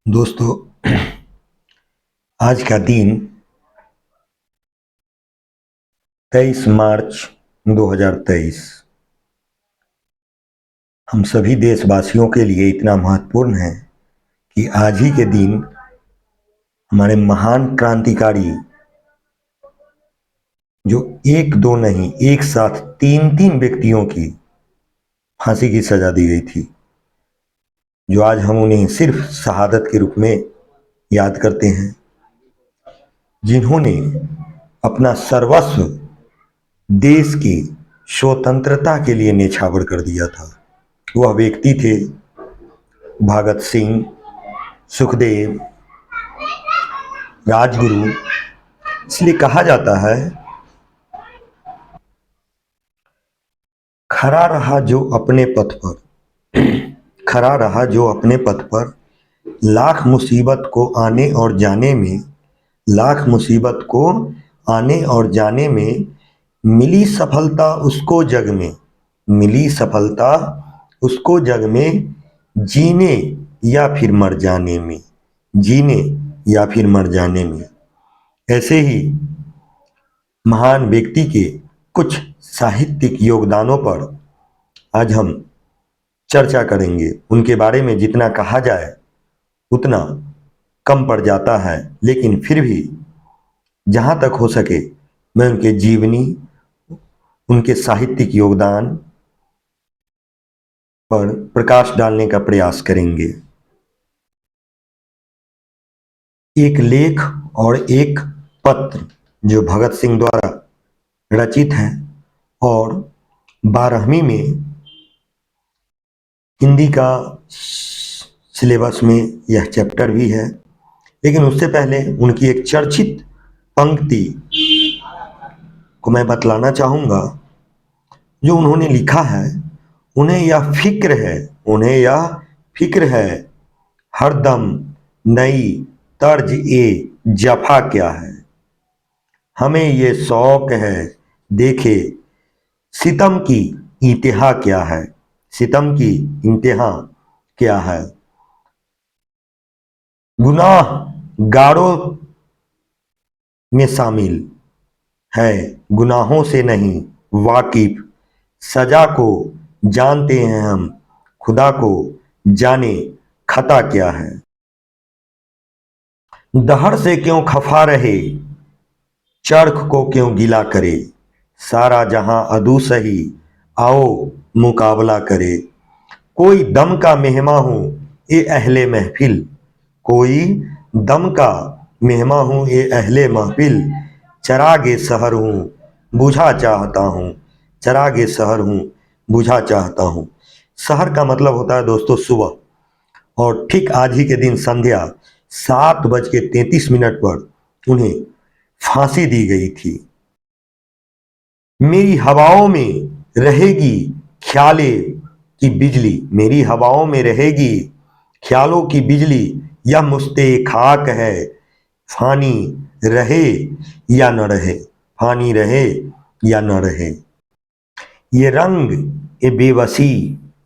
दोस्तों, आज का दिन 23 मार्च 2023 हम सभी देशवासियों के लिए इतना महत्वपूर्ण है कि आज ही के दिन हमारे महान क्रांतिकारी, जो एक दो नहीं एक साथ तीन तीन व्यक्तियों की फांसी की सजा दी गई थी, जो आज हम उन्हें सिर्फ शहादत के रूप में याद करते हैं, जिन्होंने अपना सर्वस्व देश की स्वतंत्रता के लिए न्यौछावर कर दिया था। वह व्यक्ति थे भगत सिंह, सुखदेव, राजगुरु। इसलिए कहा जाता है, खड़ा रहा जो अपने पथ पर, खड़ा रहा जो अपने पथ पर, लाख मुसीबत को आने और जाने में, लाख मुसीबत को आने और जाने में, मिली सफलता उसको जग में, मिली सफलता उसको जग में, जीने या फिर मर जाने में, जीने या फिर मर जाने में। ऐसे ही महान व्यक्ति के कुछ साहित्यिक योगदानों पर आज हम चर्चा करेंगे। उनके बारे में जितना कहा जाए उतना कम पड़ जाता है, लेकिन फिर भी जहाँ तक हो सके मैं उनके जीवनी, उनके साहित्यिक योगदान पर प्रकाश डालने का प्रयास करेंगे। एक लेख और एक पत्र जो भगत सिंह द्वारा रचित है, और 12वीं में हिंदी का सिलेबस में यह चैप्टर भी है। लेकिन उससे पहले उनकी एक चर्चित पंक्ति को मैं बतलाना चाहूँगा, जो उन्होंने लिखा है। उन्हें यह फिक्र है, उन्हें यह फिक्र है, हरदम नई तर्ज ए जफा क्या है, हमें ये शौक है देखे सितम की इंतहा क्या है, सितम की इंतहा क्या है। गुनाह गारों में शामिल है, गुनाहों से नहीं वाकिफ, सजा को जानते हैं हम, खुदा को जाने खता क्या है। दहर से क्यों खफा रहे, चरख को क्यों गिला करे, सारा जहां अदू सही, आओ मुकाबला करे। कोई दम का मेहमा हूँ ये अहले महफिल, कोई दम का मेहमा हूँ ये अहले महफिल, चरागे सहर हूँ बुझा चाहता हूँ, चरागे सहर हूँ बुझा चाहता हूँ। सहर का मतलब होता है दोस्तों सुबह, और ठीक आज ही के दिन संध्या 7:33 पर उन्हें फांसी दी गई थी। मेरी हवाओं में रहेगी ख्याले की बिजली, मेरी हवाओं में रहेगी ख्यालों की बिजली, यह मुश्ते खाक है, फानी रहे या न रहे, फानी रहे या न रहे। ये रंग ए बेबसी,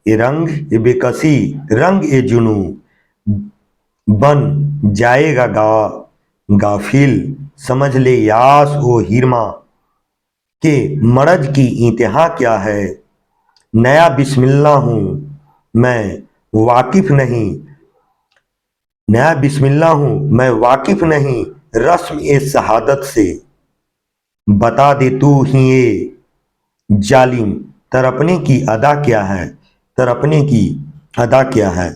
ये रंग ए बेकसी, रंग ए जुनू बन जाएगा गाफिल, समझ ले यास ओ हिरमा के मरज की इंतहा क्या है। नया बिस्मिल्लाह हूँ मैं वाकिफ नहीं, नया बिस्मिल्लाह हूँ मैं वाकिफ नहीं, रस्म ए शहादत से, बता दे तू ही ये जालिम तरपने की अदा क्या है, तरपने की अदा क्या है।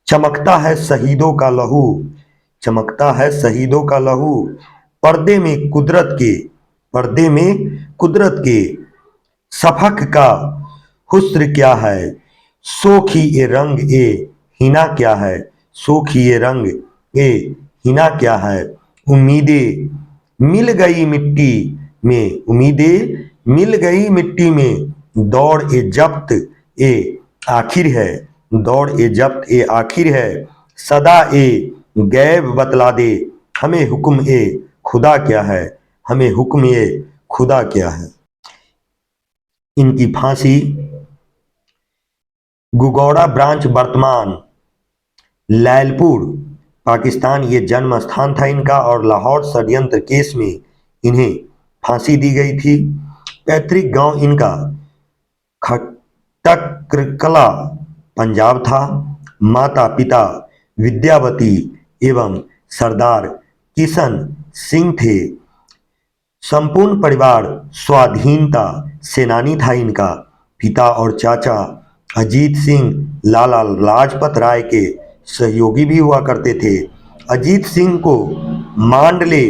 चमकता है शहीदों का लहू, चमकता है शहीदों का लहू, पर्दे में कुदरत के, पर्दे में कुदरत के, सफक का हुस्न क्या है, सोखी ए रंग ए हिना क्या है, सोखी ए रंग ए हिना क्या है। उम्मीदें मिल गई मिट्टी में, उम्मीदें मिल गई मिट्टी में, दौड़ ए जब्त ए आखिर है, दौड़ ए जब्त ए आखिर है। सदा ए गैब बतला दे हमें हुक्म ए खुदा क्या है, हमें हुक्म ए खुदा क्या है। इनकी फांसी गुगौड़ा ब्रांच वर्तमान लैलपुर पाकिस्तान ये जन्म स्थान था इनका और लाहौर षड्यंत्र केस में इन्हें फांसी दी गई थी। पैतृक गांव इनका खटकरकला पंजाब था। माता पिता विद्यावती एवं सरदार किशन सिंह थे। संपूर्ण परिवार स्वाधीनता सेनानी था इनका। पिता और चाचा अजीत सिंह लाला लाजपत राय के सहयोगी भी हुआ करते थे। अजीत सिंह को मांडले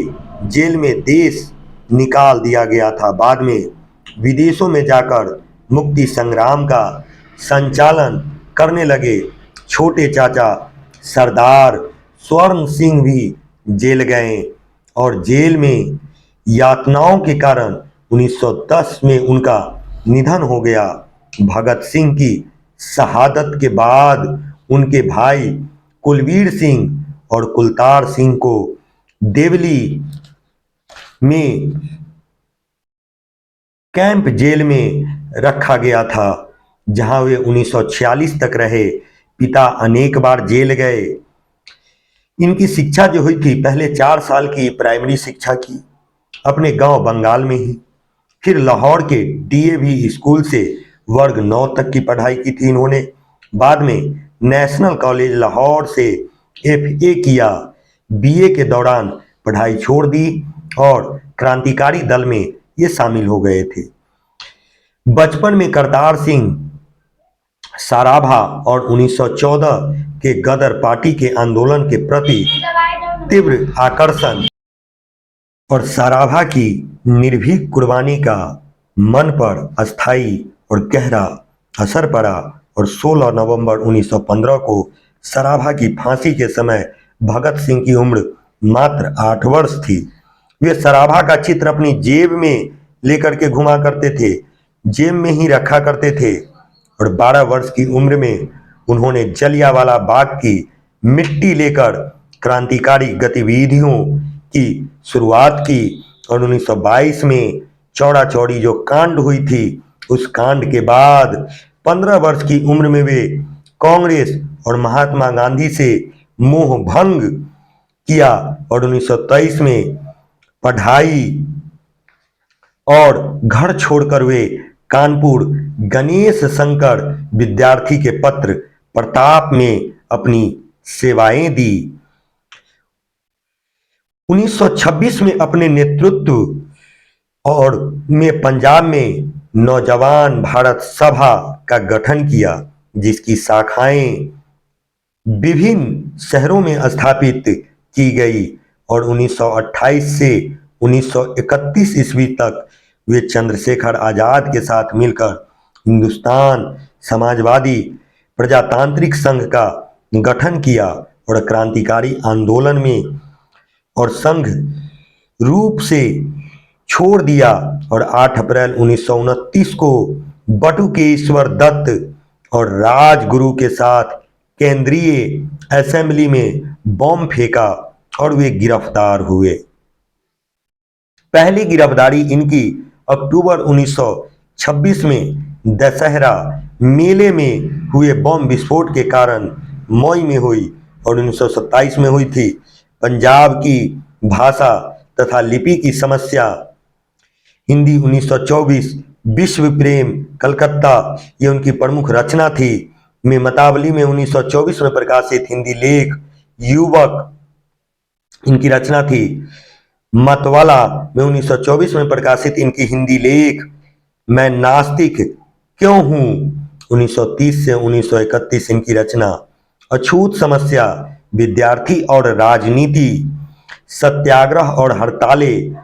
जेल में देश निकाल दिया गया था। बाद में विदेशों में जाकर मुक्ति संग्राम का संचालन करने लगे। छोटे चाचा सरदार स्वर्ण सिंह भी जेल गए और जेल में यातनाओं के कारण 1910 में उनका निधन हो गया। भगत सिंह की शहादत के बाद उनके भाई कुलवीर सिंह और कुलतार सिंह को देवली में कैंप जेल में रखा गया था, जहां वे 1946 तक रहे। पिता अनेक बार जेल गए। इनकी शिक्षा जो हुई थी, पहले 4 साल की प्राइमरी शिक्षा की अपने गांव बंगाल में ही, फिर लाहौर के डीएवी स्कूल से वर्ग 9 तक की पढ़ाई की थी इन्होंने। बाद में नेशनल कॉलेज लाहौर से एफए किया। बीए के दौरान पढ़ाई छोड़ दी और क्रांतिकारी दल में ये शामिल हो गए थे। बचपन में करतार सिंह सराभा और 1914 के गदर पार्टी के आंदोलन के प्रति तीव्र आकर्षण और सराभा की निर्भीक कुर्बानी का मन पर अस्थायी और गहरा असर पड़ा और 16 नवंबर 1915 को सराभा की फांसी के समय भगत सिंह की उम्र मात्र 8 वर्ष थी। वे सराभा का चित्र अपनी जेब में लेकर के घुमा करते थे, जेब में ही रखा करते थे और 12 वर्ष की उम्र में उन्होंने जलियांवाला बाग की मिट्टी लेकर क्रांतिकारी गतिविधियों की शुरुआत की और 1922 में चौड़ा चौड़ी जो कांड हुई थी, उस कांड के बाद 15 वर्ष की उम्र में वे कांग्रेस और महात्मा गांधी से मोह भंग किया और 1923 में पढ़ाई और घर छोड़कर वे कानपुर गणेश शंकर विद्यार्थी के पत्र प्रताप में अपनी सेवाएं दी। 1926 में अपने नेतृत्व और में पंजाब में नौजवान भारत सभा का गठन किया, जिसकी शाखाएं विभिन्न शहरों में स्थापित की गई और 1928 से 1931 ईस्वी तक वे चंद्रशेखर आजाद के साथ मिलकर हिंदुस्तान समाजवादी प्रजातांत्रिक संघ का गठन किया और क्रांतिकारी आंदोलन में और संघ रूप से छोड़ दिया और 8 अप्रैल 1929 को बटुकेश्वर दत्त और राजगुरु के साथ केंद्रीय असेंबली में बम फेंका और वे गिरफ्तार हुए। पहली गिरफ्तारी इनकी अक्टूबर 1926 में दशहरा मेले में हुए बम विस्फोट के कारण मई में हुई और 1927 में हुई थी। पंजाब की भाषा तथा लिपि की समस्या, हिंदी 1924, विश्व प्रेम कलकत्ता, ये उनकी प्रमुख रचना थी। में मतावली में 1924 में प्रकाशित हिंदी लेख युवक इनकी रचना थी। मतवाला में 1924 में प्रकाशित इनकी हिंदी लेख मैं नास्तिक क्यों हूं 1930 से 1931 इनकी रचना। अछूत समस्या, विद्यार्थी और राजनीति, सत्याग्रह और हड़तालें,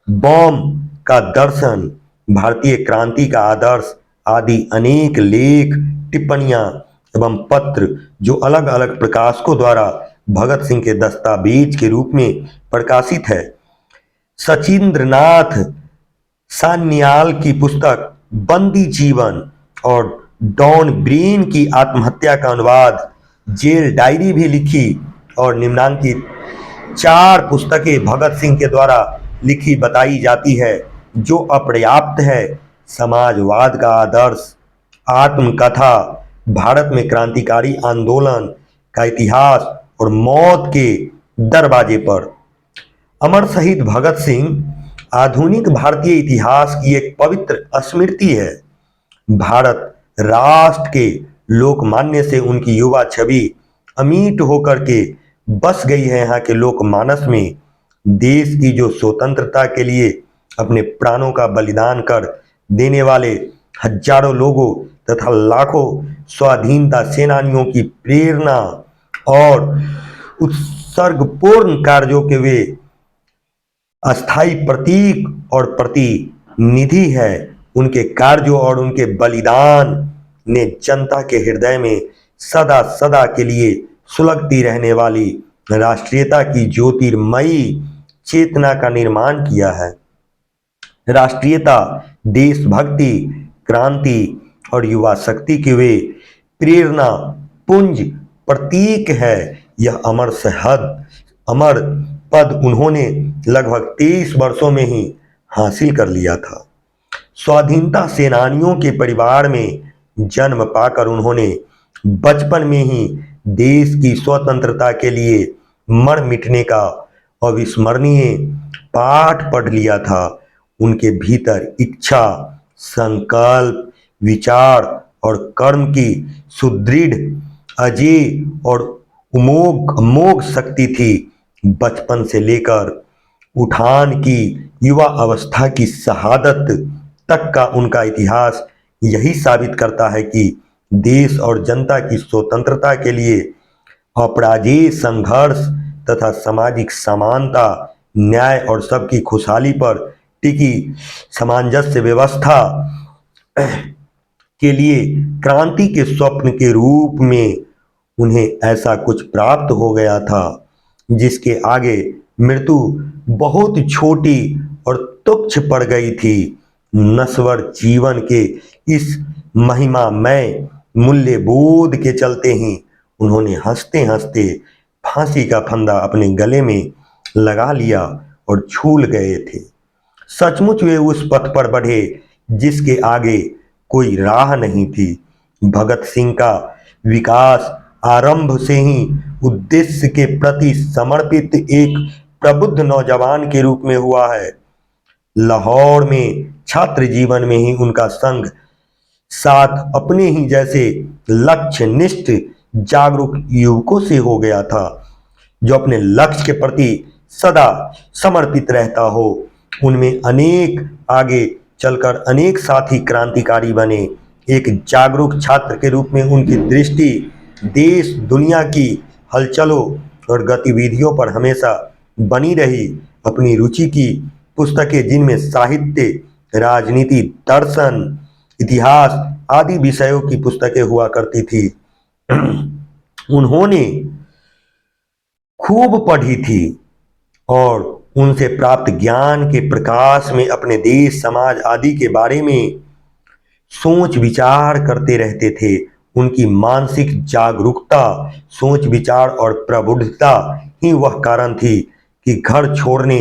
बम का दर्शन, भारतीय क्रांति का आदर्श आदि अनेक लेख, टिप्पणियां एवं पत्र जो अलग अलग प्रकाशकों द्वारा भगत सिंह के दस्तावेज के रूप में प्रकाशित है। सचिंद्रनाथ सान्याल की पुस्तक बंदी जीवन और डॉन ब्रेन की आत्महत्या का अनुवाद जेल डायरी भी लिखी और निम्नांकित 4 पुस्तकें भगत सिंह के द्वारा लिखी बताई जाती है जो अपर्याप्त है। समाजवाद का आदर्श, आत्मकथा, भारत में क्रांतिकारी आंदोलन का इतिहास और मौत के दरवाजे पर। अमर शहीद भगत सिंह आधुनिक भारतीय इतिहास की एक पवित्र स्मृति है। भारत राष्ट्र के लोकमान्य से उनकी युवा छवि अमिट होकर के बस गई है यहाँ के लोकमानस में। देश की जो स्वतंत्रता के लिए अपने प्राणों का बलिदान कर देने वाले हजारों लोगों तथा लाखों स्वाधीनता सेनानियों की प्रेरणा और उत्सर्गपूर्ण कार्यों के वे अस्थाई प्रतीक और प्रतिनिधि है। उनके कार्यों और उनके बलिदान ने जनता के हृदय में सदा सदा के लिए सुलगती रहने वाली राष्ट्रीयता की ज्योतिर्मयी चेतना का निर्माण किया है। राष्ट्रीयता, देशभक्ति, क्रांति और युवा शक्ति के वे प्रेरणा पुंज प्रतीक है। यह अमर पद उन्होंने लगभग 23 वर्षों में ही हासिल कर लिया था। स्वाधीनता सेनानियों के परिवार में जन्म पाकर उन्होंने बचपन में ही देश की स्वतंत्रता के लिए मर मिटने का अविस्मरणीय पाठ पढ़ लिया था। उनके भीतर इच्छा, संकल्प, विचार और कर्म की सुदृढ़, अजेय और अमोघ शक्ति थी। बचपन से लेकर उठान की युवा अवस्था की शहादत तक का उनका इतिहास यही साबित करता है कि देश और जनता की स्वतंत्रता के लिए अपराजेय संघर्ष तथा सामाजिक समानता, न्याय और सबकी खुशहाली पर टिकी सामंजस्य व्यवस्था के लिए क्रांति के स्वप्न के रूप में उन्हें ऐसा कुछ प्राप्त हो गया था जिसके आगे मृत्यु बहुत छोटी और तुच्छ पड़ गई थी। नश्वर जीवन के इस महिमामय मूल्य बोध के चलते ही उन्होंने हंसते हंसते फांसी का फंदा अपने गले में लगा लिया और झूल गए थे। सचमुच वे उस पथ पर बढ़े जिसके आगे कोई राह नहीं थी। भगत सिंह का विकास आरंभ से ही उद्देश्य के प्रति समर्पित एक प्रबुद्ध नौजवान के रूप में हुआ है। लाहौर में छात्र जीवन में ही उनका संग साथ अपने ही जैसे लक्ष्यनिष्ठ जागरूक युवकों से हो गया था, जो अपने लक्ष्य के प्रति सदा समर्पित रहता हो। उनमें अनेक आगे चलकर अनेक साथी क्रांतिकारी बने। एक जागरूक छात्र के रूप में उनकी दृष्टि देश दुनिया की हलचलों और गतिविधियों पर हमेशा बनी रही। अपनी रुचि की पुस्तकें, जिनमें साहित्य, राजनीति, दर्शन, इतिहास आदि विषयों की पुस्तकें हुआ करती थी, उन्होंने खूब पढ़ी थी और उनसे प्राप्त ज्ञान के प्रकाश में अपने देश, समाज आदि के बारे में सोच विचार करते रहते थे। उनकी मानसिक जागरूकता, सोच विचार और प्रबुद्धता ही वह कारण थी कि घर छोड़ने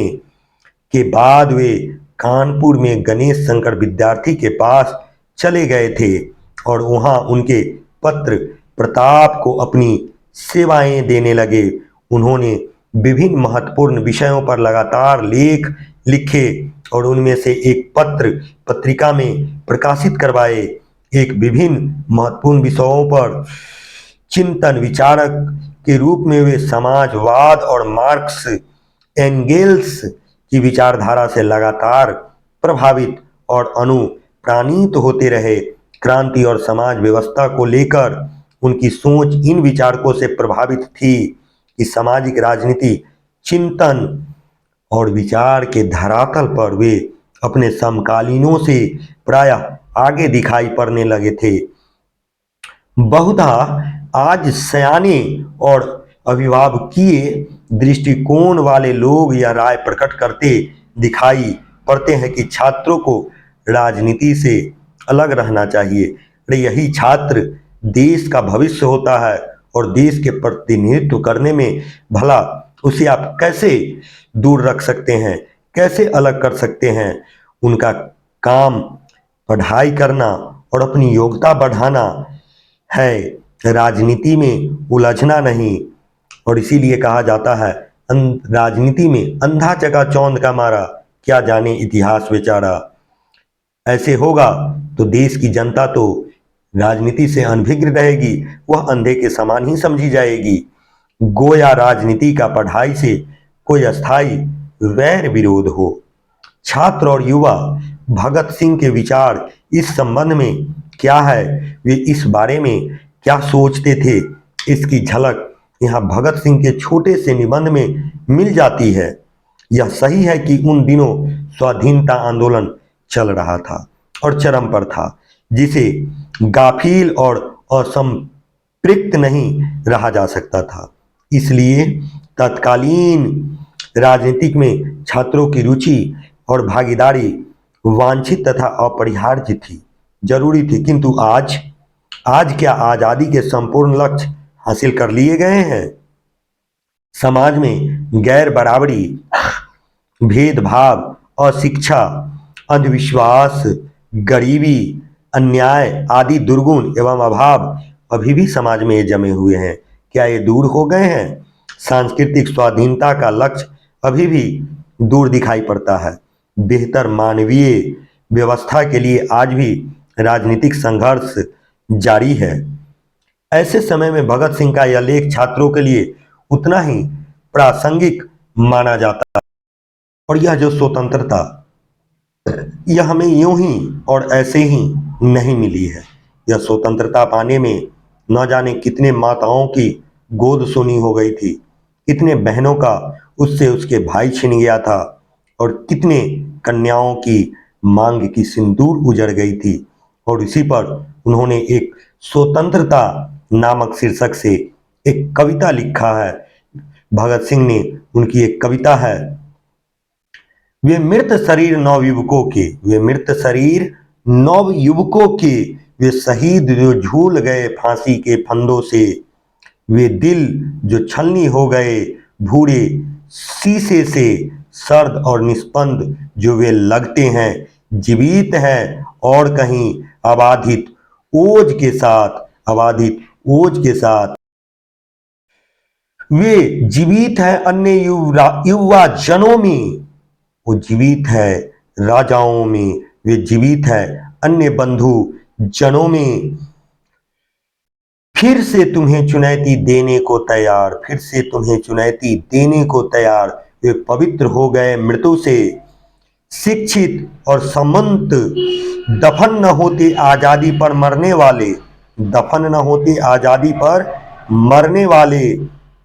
के बाद वे कानपुर में गणेश शंकर विद्यार्थी के पास चले गए थे और वहां उनके पत्र प्रताप को अपनी सेवाएं देने लगे। उन्होंने विभिन्न महत्वपूर्ण विषयों पर लगातार लेख लिखे और उनमें से एक पत्र पत्रिका में प्रकाशित करवाए। एक विभिन्न महत्वपूर्ण विषयों पर चिंतन विचारक के रूप में वे समाजवाद और मार्क्स एंगेल्स की विचारधारा से लगातार प्रभावित और अनुप्राणित होते रहे। क्रांति और समाज व्यवस्था को लेकर उनकी सोच इन विचारकों से प्रभावित थी कि सामाजिक राजनीति चिंतन और विचार के धरातल पर वे अपने समकालीनों से प्रायः आगे दिखाई पड़ने लगे थे। बहुधा आज सयाने और अभिभावकीय दृष्टिकोण वाले लोग यह राय प्रकट करते दिखाई पड़ते हैं कि छात्रों को राजनीति से अलग रहना चाहिए। अरे यही छात्र देश का भविष्य होता है और देश के प्रतिनिधित्व करने में भला उसे आप कैसे दूर रख सकते हैं, कैसे अलग कर सकते हैं। उनका काम पढ़ाई करना और अपनी योग्यता बढ़ाना है, राजनीति में उलझना नहीं। और इसीलिए कहा जाता है राजनीति में अंधा चका चौंध का मारा, क्या जाने इतिहास बेचारा। ऐसे होगा तो देश की जनता तो राजनीति से अनभिज्ञ रहेगी, वह अंधे के समान ही समझी जाएगी। गोया राजनीति का पढ़ाई से कोई अस्थाई वैर विरोध हो। छात्र और युवा भगत सिंह के विचार इस संबंध में क्या है, वे इस बारे में क्या सोचते थे, इसकी झलक यहाँ भगत सिंह के छोटे से निबंध में मिल जाती है। यह सही है कि उन दिनों स्वाधीनता आंदोलन चल रहा था और चरम पर था, जिसे गाफिल और असंपृक्त नहीं रहा जा सकता था। इसलिए तत्कालीन राजनीतिक में छात्रों की रुचि और भागीदारी वांछित तथा अपरिहार्य थी, जरूरी थी। किंतु आज क्या आजादी के संपूर्ण लक्ष्य हासिल कर लिए गए हैं? समाज में गैर बराबरी, भेदभाव, अशिक्षा, अंधविश्वास, गरीबी, अन्याय आदि दुर्गुण एवं अभाव अभी भी समाज में जमे हुए हैं। क्या ये दूर हो गए हैं? सांस्कृतिक स्वाधीनता का लक्ष्य अभी भी दूर दिखाई पड़ता है। बेहतर मानवीय व्यवस्था के लिए आज भी राजनीतिक संघर्ष जारी है। ऐसे समय में भगत सिंह का यह लेख छात्रों के लिए उतना ही प्रासंगिक माना जाता है। और यह जो स्वतंत्रता, यह हमें यूं ही और ऐसे ही नहीं मिली है। यह स्वतंत्रता पाने में न जाने कितने माताओं की गोद सुनी हो गई थी, कितने बहनों का उससे उसके भाई छिन गया था, और कितने कन्याओं की मांग की सिंदूर उजड़ गई थी। और इसी पर उन्होंने एक स्वतंत्रता नामक शीर्षक से एक कविता लिखा है। भगत सिंह ने, उनकी एक कविता है, वे मृत शरीर नवयुवकों के, वे मृत शरीर नवयुवकों के, वे शहीद जो झूल गए फांसी के फंदों से, वे दिल जो छलनी हो गए भूरे शीशे से, सर्द और निस्पंद जो वे लगते हैं, जीवित है और कहीं अबाधित ओज के साथ, अबाधित ओज के साथ। वे जीवित है अन्य युवा जनों में, वो जीवित है राजाओं में, वे जीवित है अन्य बंधु जनों में। फिर से तुम्हें चुनौती देने को तैयार, फिर से तुम्हें चुनौती देने को तैयार, वे पवित्र हो गए मृत्यु से, शिक्षित और समंत, दफन न होते आजादी पर मरने वाले, दफन न होते आजादी पर मरने वाले,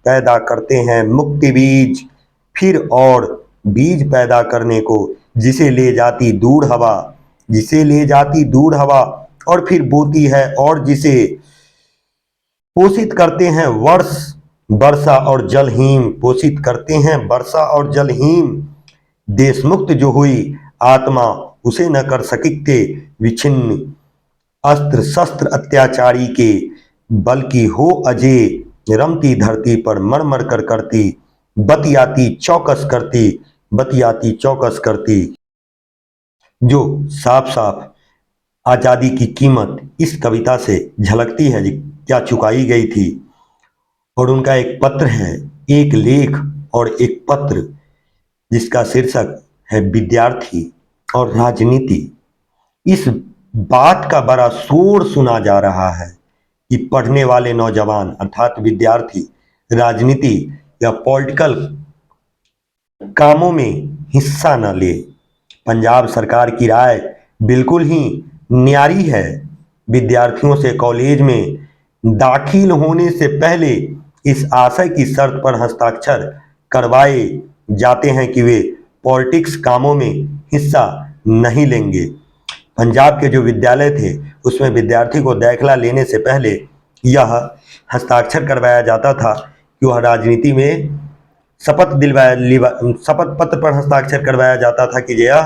पैदा करते हैं मुक्ति बीज, फिर और बीज पैदा करने को, जिसे ले जाती दूर हवा, जिसे ले जाती दूर हवा, और फिर बोती है, और जिसे पोषित करते हैं वर्षा और जलहीम, पोषित करते हैं वर्षा और जलहीम। देशमुक्त जो हुई आत्मा उसे न कर सकिते विच्छिन्न, अस्त्र शस्त्र अत्याचारी के, बल्कि हो अजय रमती धरती पर मर मर कर करती, बतियाती चौकस करती, बतियाती चौकस करती। जो साफ साफ आजादी की कीमत इस कविता से झलकती है, क्या चुकाई गई थी। और उनका एक पत्र है, एक लेख और एक पत्र, जिसका शीर्षक है विद्यार्थी और राजनीति। इस बात का बड़ा शोर सुना जा रहा है कि पढ़ने वाले नौजवान अर्थात विद्यार्थी राजनीति या पॉलिटिकल कामों में हिस्सा न ले। पंजाब सरकार की राय बिल्कुल ही न्यारी है। विद्यार्थियों से कॉलेज में दाखिल होने से पहले इस आशय की शर्त पर हस्ताक्षर करवाए जाते हैं कि वे पॉलिटिक्स कामों में हिस्सा नहीं लेंगे। पंजाब के जो विद्यालय थे उसमें विद्यार्थी को दाखिला लेने से पहले यह हस्ताक्षर करवाया जाता था कि वह राजनीति में शपथ पत्र पर हस्ताक्षर करवाया जाता था कि यह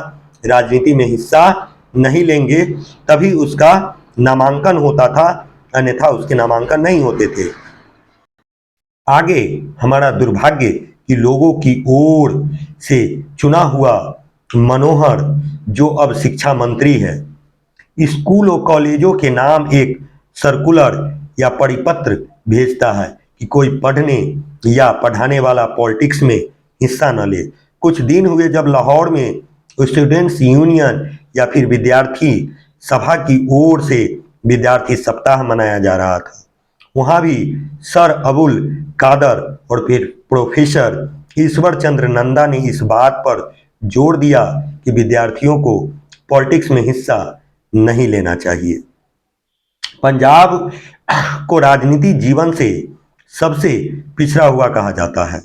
राजनीति में हिस्सा नहीं लेंगे, तभी उसका नामांकन होता था, अन्यथा उसके नामांकन नहीं होते थे। आगे हमारा दुर्भाग्य कि लोगों की ओर से चुना हुआ मनोहर, जो अब शिक्षा मंत्री है, स्कूल और कॉलेजों के नाम एक सर्कुलर या परिपत्र भेजता है कि कोई पढ़ने या पढ़ाने वाला पॉलिटिक्स में हिस्सा न ले। कुछ दिन हुए जब लाहौर में स्टूडेंट्स यूनियन या फिर विद्यार्थी सभा की ओर से विद्यार्थी सप्ताह मनाया जा रहा था। वहाँ भी सर अबुल कादर और फिर प्रोफेसर ईश्वर चंद्र नंदा ने इस बात पर जोर दिया कि विद्यार्थियों को पॉलिटिक्स में हिस्सा नहीं लेना चाहिए। पंजाब को राजनीति जीवन से सबसे पिछड़ा हुआ कहा जाता है।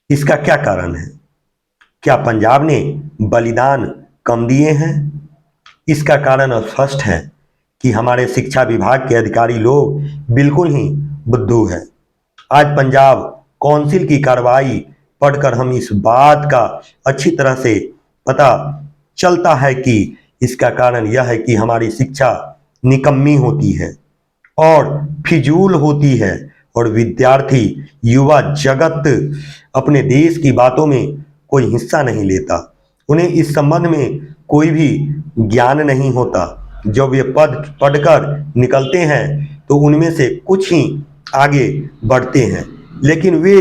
इसका क्या कारण है? क्या पंजाब ने बलिदान कम दिए हैं? इसका कारण स्पष्ट है कि हमारे शिक्षा विभाग के अधिकारी लोग बिल्कुल ही बुद्धू हैं। आज पंजाब काउंसिल की कार्रवाई पढ़कर हम इस बात का अच्छी तरह से पता चलता है कि इसका कारण यह है कि हमारी शिक्षा निकम्मी होती है और फिजूल होती है और विद्यार्थी युवा जगत अपने देश की बातों में कोई हिस्सा नहीं लेता। उन्हें इस संबंध में कोई भी ज्ञान नहीं होता। जब वे पद पढ़कर निकलते हैं तो उनमें से कुछ ही आगे बढ़ते हैं, लेकिन वे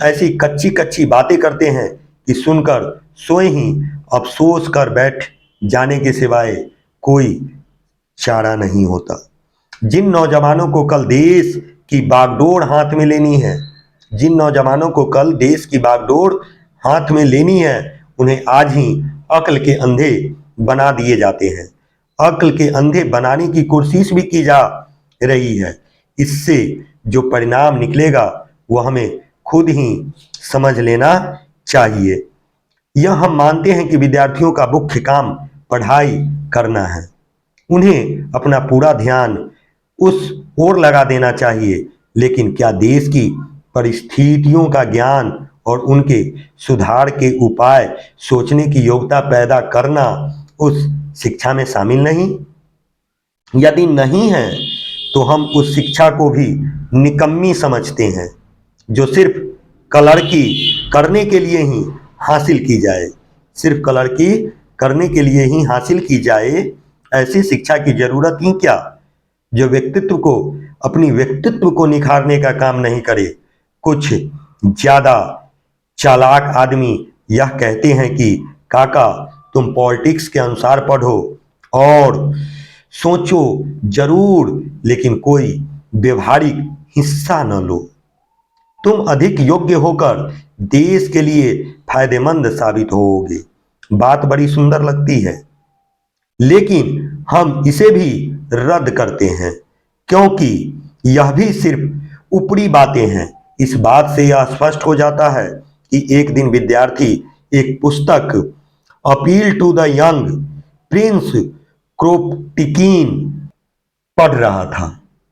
ऐसी कच्ची कच्ची बातें करते हैं कि सुनकर स्वयं ही अफसोस कर बैठ जाने के सिवाय कोई चारा नहीं होता। जिन नौजवानों को कल देश की बागडोर हाथ में लेनी है, जिन नौजवानों को कल देश की बागडोर हाथ में लेनी है, उन्हें आज ही अक्ल के अंधे बना दिए जाते हैं। अक्ल के अंधे बनाने की कोशिश भी की जा रही है। इससे जो परिणाम निकलेगा वह हमें खुद ही समझ लेना चाहिए। यह हम मानते हैं कि विद्यार्थियों का मुख्य काम पढ़ाई करना है। उन्हें अपना पूरा ध्यान उस ओर लगा देना चाहिए, लेकिन क्या देश की परिस्थितियों का ज्ञान और उनके सुधार के उपाय सोचने की योग्यता पैदा करना उस शिक्षा में शामिल नहीं? यदि नहीं है तो हम उस शिक्षा को भी निकम्मी समझते हैं जो सिर्फ क्लर्की करने के लिए ही हासिल की जाए। सिर्फ क्लर्की करने के लिए ही हासिल की जाए, ऐसी शिक्षा की जरूरत ही क्या, जो व्यक्तित्व को अपनी व्यक्तित्व को निखारने का काम नहीं करे। कुछ ज्यादा चालाक आदमी यह कहते हैं कि काका तुम पॉलिटिक्स के अनुसार पढ़ो और सोचो जरूर, लेकिन कोई व्यवहारिक हिस्सा न लो। तुम अधिक योग्य होकर देश के लिए फायदेमंद साबित होगे। बात बड़ी सुंदर लगती है, लेकिन हम इसे भी रद्द करते हैं क्योंकि यह भी सिर्फ ऊपरी बातें हैं। इस बात से यह स्पष्ट हो जाता है कि एक दिन विद्यार्थी एक पुस्तक appeal to the young prince Kropotkin पढ़ रहा था।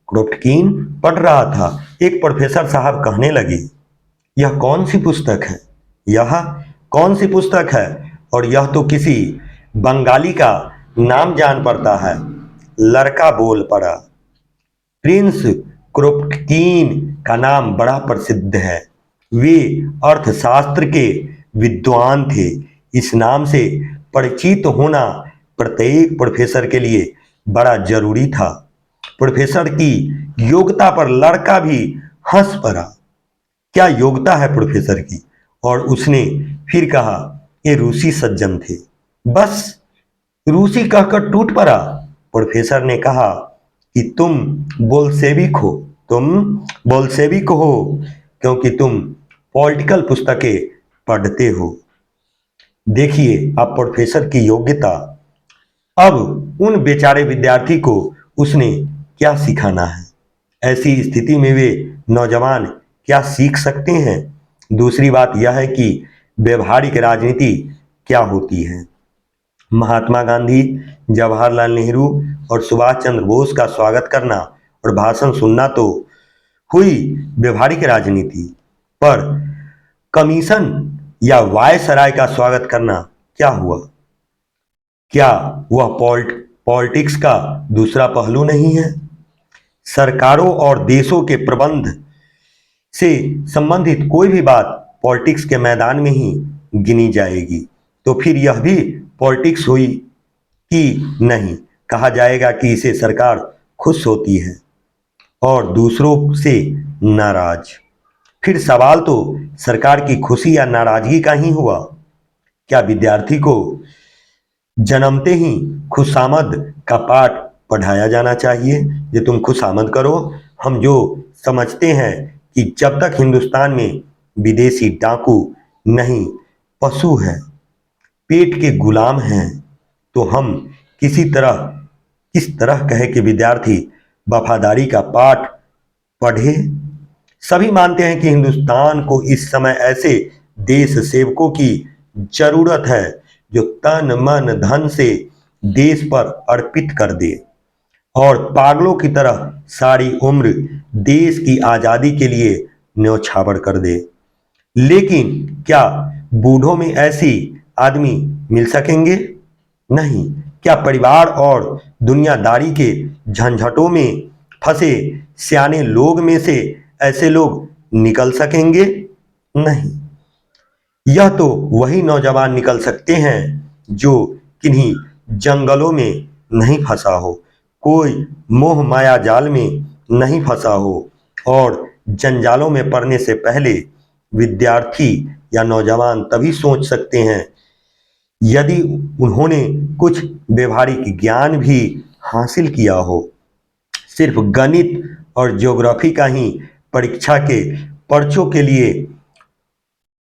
क्रोप्टिकीन पढ़ रहा था। एक प्रोफेसर साहब कहने लगे, यह कौन सी पुस्तक है? यह कौन सी पुस्तक है? और यह तो किसी बंगाली का नाम जान पड़ता है। लड़का बोल पड़ा, प्रिंस क्रोप्टकीन का नाम बड़ा प्रसिद्ध है। वे अर्थशास्त्र के विद्वान थे। इस नाम से परिचित होना प्रत्येक प्रोफेसर के लिए बड़ा जरूरी था। प्रोफेसर की योग्यता पर लड़का भी हंस पड़ा। क्या योग्यता है प्रोफेसर की? और उसने फिर कहा, ये रूसी सज्जन थे। बस रूसी कहकर टूट पड़ा। प्रोफेसर ने कहा कि तुम बोल्शेविक हो, तुम बोल्शेविक हो क्योंकि तुम पॉलिटिकल पुस्तकें पढ़ते हो। देखिए अब प्रोफेसर की योग्यता। अब उन बेचारे विद्यार्थी को उसने क्या सिखाना है? ऐसी स्थिति में वे नौजवान क्या सीख सकते हैं? दूसरी बात यह है कि व्यवहारिक राजनीति क्या होती है। महात्मा गांधी, जवाहरलाल नेहरू और सुभाष चंद्र बोस का स्वागत करना और भाषण सुनना तो हुई व्यवहारिक राजनीति, पर कमीशन या वायसराय का स्वागत करना क्या हुआ? क्या वह पॉलिटिक्स का दूसरा पहलू नहीं है? सरकारों और देशों के प्रबंध से संबंधित कोई भी बात पॉलिटिक्स के मैदान में ही गिनी जाएगी, तो फिर यह भी पॉलिटिक्स हुई कि नहीं? कहा जाएगा कि इसे सरकार खुश होती है और दूसरों से नाराज। फिर सवाल तो सरकार की खुशी या नाराजगी का ही हुआ। क्या विद्यार्थी को जन्मते ही खुशामद का पाठ पढ़ाया जाना चाहिए? ये तुम खुशामद करो, हम जो समझते हैं कि जब तक हिंदुस्तान में विदेशी डाकू नहीं पशु है, पेट के गुलाम हैं, तो हम किस तरह कहे कि विद्यार्थी वफादारी का पाठ पढ़े? सभी मानते हैं कि हिंदुस्तान को इस समय ऐसे देश सेवकों की जरूरत है जो तन मन धन से देश पर अर्पित कर दे और पागलों की तरह सारी उम्र देश की आजादी के लिए न्यौछावर कर दे। लेकिन क्या बूढ़ों में ऐसी आदमी मिल सकेंगे? नहीं। क्या परिवार और दुनियादारी के झंझटों में फंसे सियाने लोग में से ऐसे लोग निकल सकेंगे? नहीं। यह तो वही नौजवान निकल सकते हैं जो किन्हीं जंगलों में नहीं फंसा हो, कोई मोह माया जाल में नहीं फंसा हो और जंजालों में पड़ने से पहले विद्यार्थी या नौजवान तभी सोच सकते हैं यदि उन्होंने कुछ व्यवहारिक ज्ञान भी हासिल किया हो। सिर्फ गणित और ज्योग्राफी का ही परीक्षा के पर्चों के लिए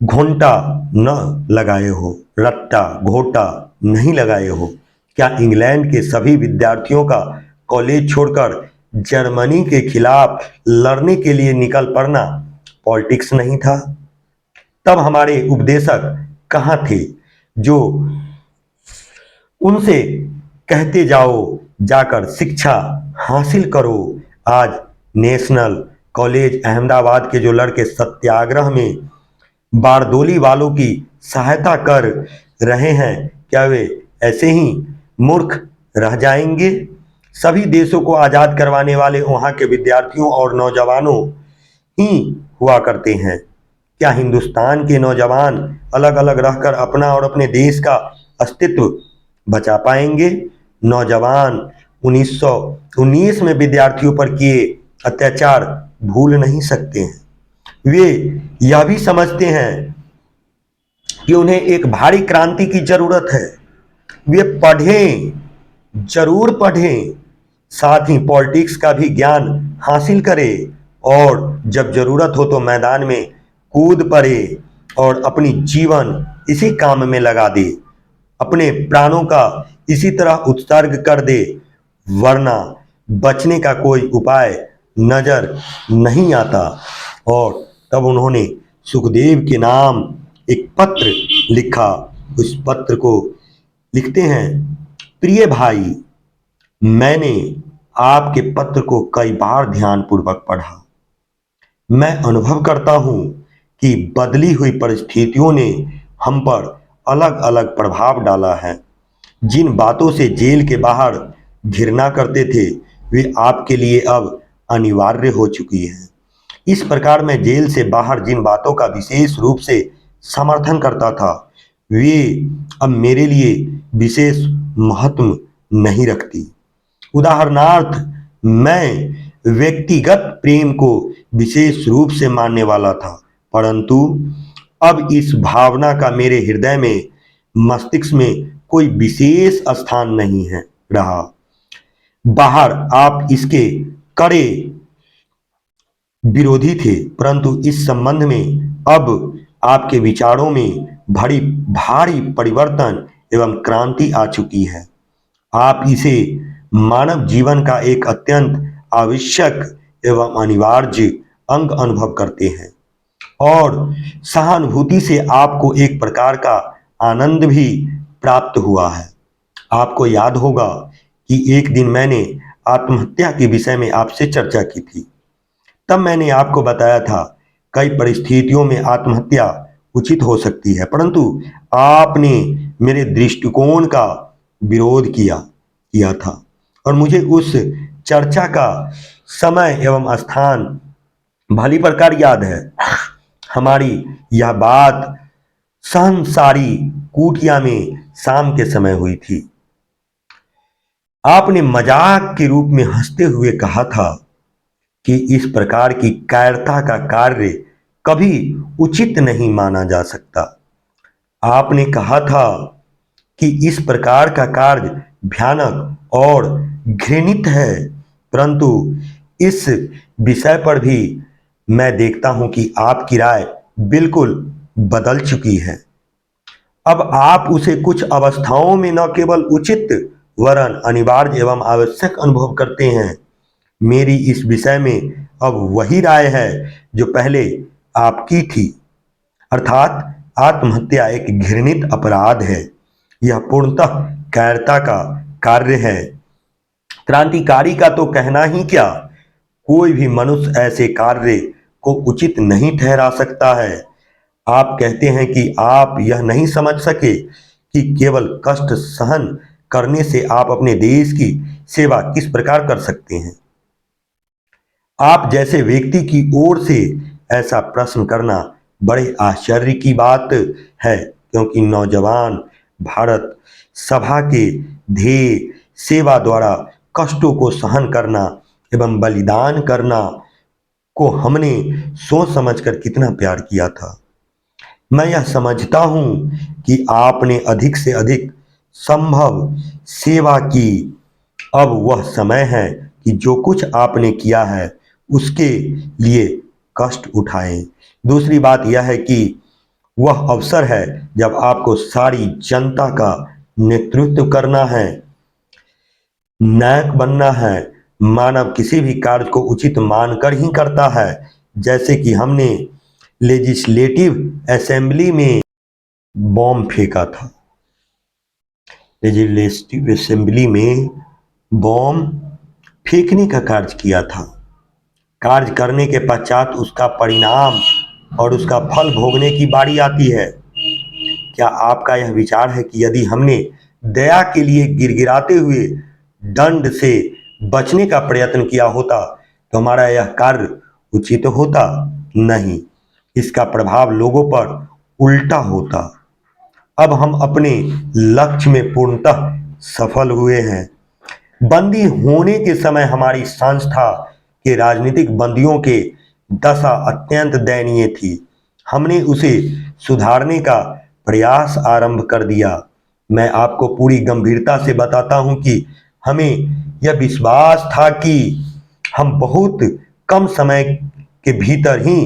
घोंटा न लगाए हो, रट्टा घोटा नहीं लगाए हो। क्या इंग्लैंड के सभी विद्यार्थियों का कॉलेज छोड़कर जर्मनी के खिलाफ लड़ने के लिए निकल पड़ना पॉलिटिक्स नहीं था? तब हमारे उपदेशक कहाँ थे जो उनसे कहते जाओ जाकर शिक्षा हासिल करो? आज नेशनल कॉलेज अहमदाबाद के जो लड़के सत्याग्रह में बारदोली वालों की सहायता कर रहे हैं, क्या वे ऐसे ही मूर्ख रह जाएंगे? सभी देशों को आज़ाद करवाने वाले वहाँ के विद्यार्थियों और नौजवानों ही हुआ करते हैं। क्या हिंदुस्तान के नौजवान अलग अलग रहकर अपना और अपने देश का अस्तित्व बचा पाएंगे? नौजवान 1919 में विद्यार्थियों पर किए अत्याचार भूल नहीं सकते हैं। वे यह भी समझते हैं कि उन्हें एक भारी क्रांति की जरूरत है। वे पढ़ें, जरूर पढ़ें, साथ ही पॉलिटिक्स का भी ज्ञान हासिल करें और जब जरूरत हो तो मैदान में कूद पड़े और अपनी जीवन इसी काम में लगा दे, अपने प्राणों का इसी तरह उत्सर्ग कर दे, वरना बचने का कोई उपाय नजर नहीं आता। और तब उन्होंने सुखदेव के नाम एक पत्र लिखा। उस पत्र को लिखते हैं, प्रिय भाई, मैंने आपके पत्र को कई बार ध्यानपूर्वक पढ़ा। मैं अनुभव करता हूं कि बदली हुई परिस्थितियों ने हम पर अलग अलग प्रभाव डाला है। जिन बातों से जेल के बाहर घृणा करते थे वे आपके लिए अब अनिवार्य हो चुकी हैं। इस प्रकार मैं जेल से बाहर जिन बातों का विशेष रूप से समर्थन करता था वे अब मेरे लिए विशेष महत्व नहीं रखती। उदाहरणार्थ, मैं व्यक्तिगत प्रेम को विशेष रूप से मानने वाला था, परंतु अब इस भावना का मेरे हृदय में, मस्तिष्क में कोई विशेष स्थान नहीं है रहा। बाहर आप इसके कड़े विरोधी थे, परंतु इस संबंध में अब आपके विचारों में बड़ी भारी परिवर्तन एवं क्रांति आ चुकी है। आप इसे मानव जीवन का एक अत्यंत आवश्यक एवं अनिवार्य अंग अनुभव करते हैं और सहानुभूति से आपको एक प्रकार का आनंद भी प्राप्त हुआ है। आपको याद होगा कि एक दिन मैंने आत्महत्या के विषय में आपसे चर्चा की थी। तब मैंने आपको बताया था कई परिस्थितियों में आत्महत्या उचित हो सकती है, परंतु आपने मेरे दृष्टिकोण का विरोध किया था और मुझे उस चर्चा का समय एवं स्थान भली प्रकार याद है। हमारी यह बात संसारी कुटिया में शाम के समय हुई थी। आपने मजाक के रूप में हंसते हुए कहा था कि इस प्रकार की कायरता का कार्य कभी उचित नहीं माना जा सकता। आपने कहा था कि इस प्रकार का कार्य भयानक और घृणित है, परंतु इस विषय पर भी मैं देखता हूं कि आपकी राय बिल्कुल बदल चुकी है। अब आप उसे कुछ अवस्थाओं में न केवल उचित वरन अनिवार्य एवं आवश्यक अनुभव करते हैं। मेरी इस विषय में अब वही राय है जो पहले आपकी थी, अर्थात आत्महत्या एक घृणित अपराध है। यह पूर्णतः कायरता का कार्य है। क्रांतिकारी का तो कहना ही क्या, कोई भी मनुष्य ऐसे कार्य को उचित नहीं ठहरा सकता है। आप कहते हैं कि आप यह नहीं समझ सके कि केवल कष्ट सहन करने से आप अपने देश की सेवा किस प्रकार कर सकते हैं। आप जैसे व्यक्ति की ओर से ऐसा प्रश्न करना बड़े आश्चर्य की बात है, क्योंकि नौजवान भारत सभा के ध्येय सेवा द्वारा कष्टों को सहन करना एवं बलिदान करना को हमने सोच समझकर कितना प्यार किया था। मैं यह समझता हूं कि आपने अधिक से अधिक संभव सेवा की। अब वह समय है कि जो कुछ आपने किया है उसके लिए कष्ट उठाएं। दूसरी बात यह है कि वह अवसर है जब आपको सारी जनता का नेतृत्व करना है, नायक बनना है। मानव किसी भी कार्य को उचित मानकर ही करता है। जैसे कि हमने लेजिस्लेटिव असेंबली में बॉम्ब फेंका था, लेजिस्लेटिव असेंबली में बॉम्ब फेंकने का कार्य किया था। कार्य करने के पश्चात उसका परिणाम और उसका फल भोगने की बारी आती है। क्या आपका यह विचार है कि यदि हमने दया के लिए गिड़गिड़ाते हुए दंड से बचने का प्रयत्न किया होता तो हमारा यह कार्य उचित होता? नहीं, इसका प्रभाव लोगों पर उल्टा होता। अब हम अपने लक्ष्य में पूर्णतः सफल हुए हैं। बंदी होने के समय हमारी संस्था के राजनीतिक बंदियों के दशा अत्यंत दयनीय थी। हमने उसे सुधारने का प्रयास आरंभ कर दिया। मैं आपको पूरी गंभीरता से बताता हूं कि हमें यह विश्वास था कि हम बहुत कम समय के भीतर ही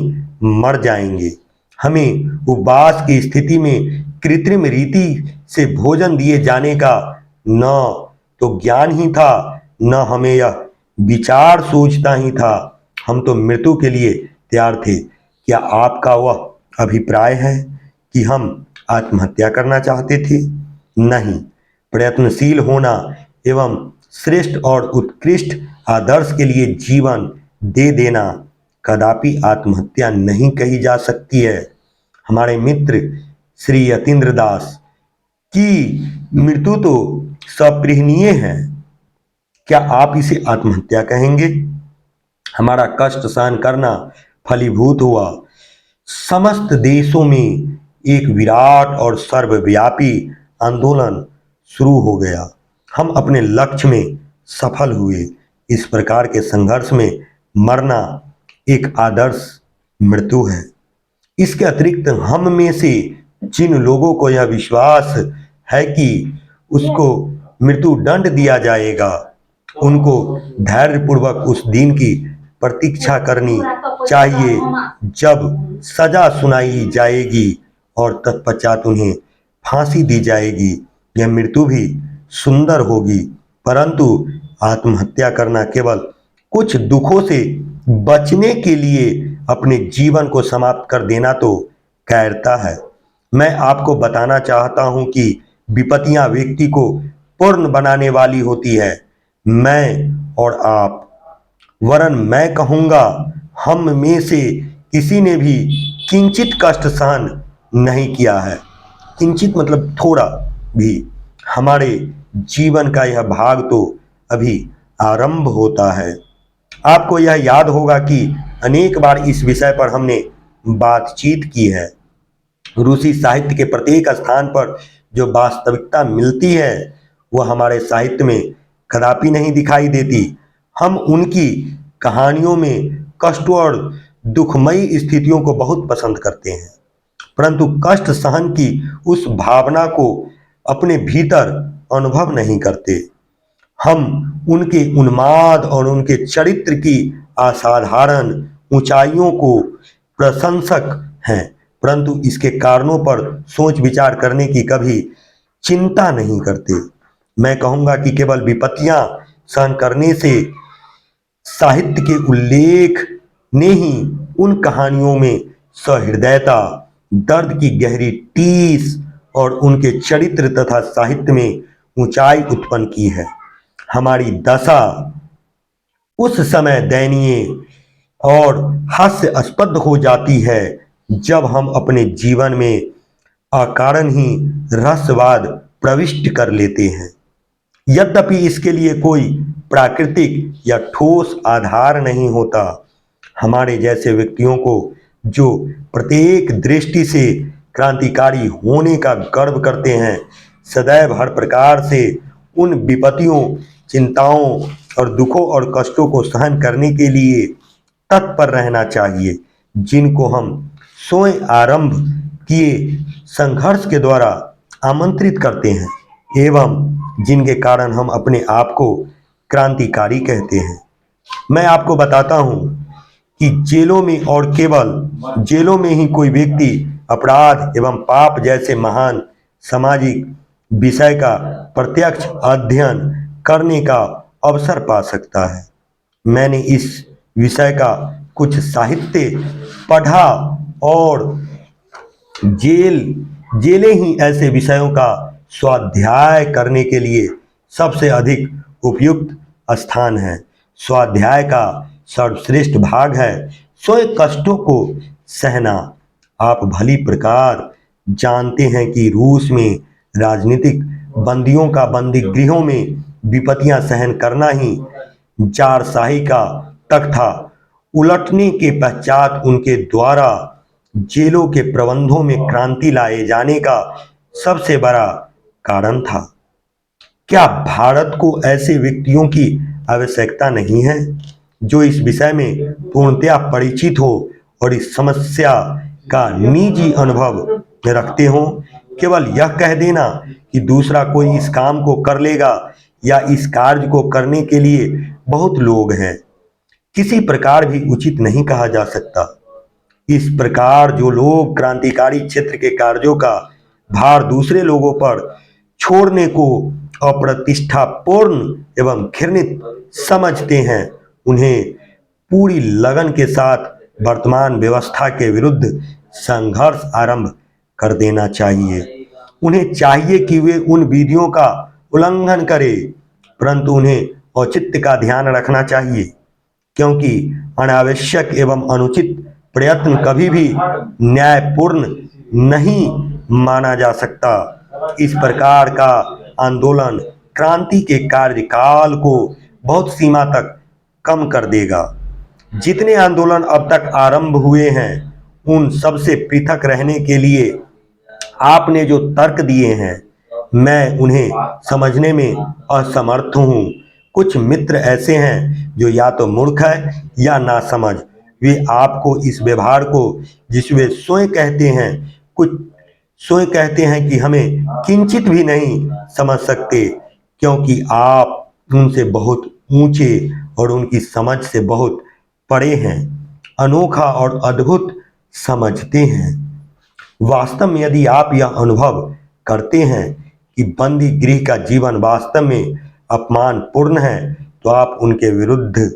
मर जाएंगे। हमें उपवास की स्थिति में कृत्रिम रीति से भोजन दिए जाने का न तो ज्ञान ही था, न हमें यह विचार सोचता ही था। हम तो मृत्यु के लिए तैयार थे। क्या आपका वह अभिप्राय है कि हम आत्महत्या करना चाहते थे? नहीं, प्रयत्नशील होना एवं श्रेष्ठ और उत्कृष्ट आदर्श के लिए जीवन दे देना कदापि आत्महत्या नहीं कही जा सकती है। हमारे मित्र श्री यतीन्द्र दास की मृत्यु तो सप्रीहनीय है। क्या आप इसे आत्महत्या कहेंगे? हमारा कष्ट सहन करना फलीभूत हुआ। समस्त देशों में एक विराट और सर्वव्यापी आंदोलन शुरू हो गया। हम अपने लक्ष्य में सफल हुए। इस प्रकार के संघर्ष में मरना एक आदर्श मृत्यु है। इसके अतिरिक्त हम में से जिन लोगों को यह विश्वास है कि उसको मृत्यु दंड दिया जाएगा, उनको धैर्यपूर्वक उस दिन की प्रतीक्षा करनी चाहिए जब सजा सुनाई जाएगी और तत्पश्चात उन्हें फांसी दी जाएगी। यह मृत्यु भी सुंदर होगी, परंतु आत्महत्या करना केवल कुछ दुखों से बचने के लिए अपने जीवन को समाप्त कर देना तो कायरता है। मैं आपको बताना चाहता हूं कि विपत्तियां व्यक्ति को पूर्ण बनाने वाली होती है। मैं और आप, वरन मैं कहूँगा हम में से किसी ने भी किंचित कष्ट सहन नहीं किया है। किंचित मतलब थोड़ा भी। हमारे जीवन का यह भाग तो अभी आरंभ होता है। आपको यह याद होगा कि अनेक बार इस विषय पर हमने बातचीत की है। रूसी साहित्य के प्रत्येक स्थान पर जो वास्तविकता मिलती है वह हमारे साहित्य में कदापि नहीं दिखाई देती। हम उनकी कहानियों में कष्टों और दुखमयी स्थितियों को बहुत पसंद करते हैं, परंतु कष्ट सहन की उस भावना को अपने भीतर अनुभव नहीं करते। हम उनके उन्माद और उनके चरित्र की असाधारण ऊंचाइयों को प्रशंसक हैं, परंतु इसके कारणों पर सोच विचार करने की कभी चिंता नहीं करते। मैं कहूँगा कि केवल विपत्तियां सहन करने से साहित्य के उल्लेख ने ही उन कहानियों में सहृदयता, दर्द की गहरी टीस और उनके चरित्र तथा साहित्य में ऊंचाई उत्पन्न की है। हमारी दशा उस समय दयनीय और हास्यास्पद हो जाती है जब हम अपने जीवन में अकारण ही रहस्यवाद प्रविष्ट कर लेते हैं, यद्यपि इसके लिए कोई प्राकृतिक या ठोस आधार नहीं होता। हमारे जैसे व्यक्तियों को जो प्रत्येक दृष्टि से क्रांतिकारी होने का गर्व करते हैं, सदैव हर प्रकार से उन विपत्तियों, चिंताओं और दुखों और कष्टों को सहन करने के लिए तत्पर रहना चाहिए, जिनको हम स्वयं आरंभ किए संघर्ष के द्वारा आमंत्रित करते हैं एवं जिनके कारण हम अपने आप को क्रांतिकारी कहते हैं। मैं आपको बताता हूं कि जेलों में और केवल जेलों में ही कोई व्यक्ति अपराध एवं पाप जैसे महान सामाजिक विषय का प्रत्यक्ष अध्ययन करने का अवसर पा सकता है। मैंने इस विषय का कुछ साहित्य पढ़ा और जेलें ही ऐसे विषयों का स्वाध्याय करने के लिए सबसे अधिक उपयुक्त स्थान है। स्वाध्याय का सर्वश्रेष्ठ भाग है स्वयं कष्टों को सहना। आप भली प्रकार जानते हैं कि रूस में राजनीतिक बंदियों का बंदी गृहों में विपत्तियां सहन करना ही जारशाही का तख्ता उलटने के पश्चात उनके द्वारा जेलों के प्रबंधों में क्रांति लाए जाने का सबसे बड़ा कारण था। क्या भारत को ऐसे व्यक्तियों की आवश्यकता नहीं है जो इस विषय में पूर्णतया परिचित हो और इस समस्या का निजी अनुभव रखते हो? केवल यह कह देना कि दूसरा कोई इस काम को कर लेगा या इस कार्य को करने के लिए बहुत लोग हैं, किसी प्रकार भी उचित नहीं कहा जा सकता। इस प्रकार जो लोग क्रांतिकारी क्षेत्र के कार्यों का भार दूसरे लोगों पर छोड़ने को अप्रतिष्ठापूर्ण एवं घृणित समझते हैं, उन्हें पूरी लगन के साथ वर्तमान व्यवस्था के विरुद्ध संघर्ष आरंभ कर देना चाहिए। उन्हें चाहिए कि वे उन विधियों का उल्लंघन करें, परंतु उन्हें औचित्य का ध्यान रखना चाहिए, क्योंकि अनावश्यक एवं अनुचित प्रयत्न कभी भी न्यायपूर्ण नहीं माना जा सकता। इस प्रकार का आंदोलन क्रांति के कार्यकाल को बहुत सीमा तक कम कर देगा। जितने आंदोलन अब तक आरंभ हुए हैं उन सबसे पृथक रहने के लिए आपने जो तर्क दिए हैं, मैं उन्हें समझने में असमर्थ हूँ। कुछ मित्र ऐसे हैं जो या तो मूर्ख है या नासमझ। वे आपको इस व्यवहार को जिसमें स्वयं कहते हैं कि हमें किंचित भी नहीं समझ सकते, क्योंकि आप उनसे बहुत ऊंचे और उनकी समझ से बहुत परे हैं, अनोखा और अद्भुत समझते हैं। वास्तव में यदि आप यह अनुभव करते हैं कि बंदी गृह का जीवन वास्तव में अपमानपूर्ण है, तो आप उनके विरुद्ध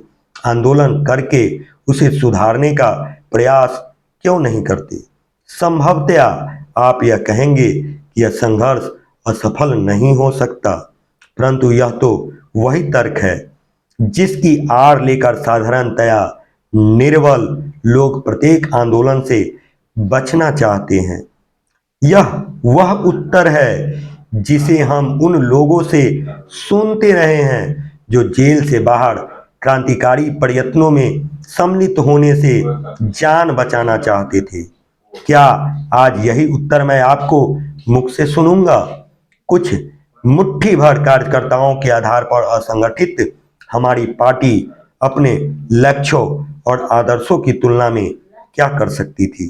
आंदोलन करके उसे सुधारने का प्रयास क्यों नहीं करते? संभवतया आप यह कहेंगे कि यह संघर्ष असफल नहीं हो सकता, परंतु यह तो वही तर्क है जिसकी आड़ लेकर साधारणतया निर्बल लोग प्रत्येक आंदोलन से बचना चाहते हैं। यह वह उत्तर है जिसे हम उन लोगों से सुनते रहे हैं जो जेल से बाहर क्रांतिकारी प्रयत्नों में सम्मिलित होने से जान बचाना चाहते थे। क्या आज यही उत्तर मैं आपको मुख से सुनूंगा? कुछ मुट्ठी भर कार्यकर्ताओं के आधार पर असंगठित हमारी पार्टी अपने लक्ष्यों और आदर्शों की तुलना में क्या कर सकती थी?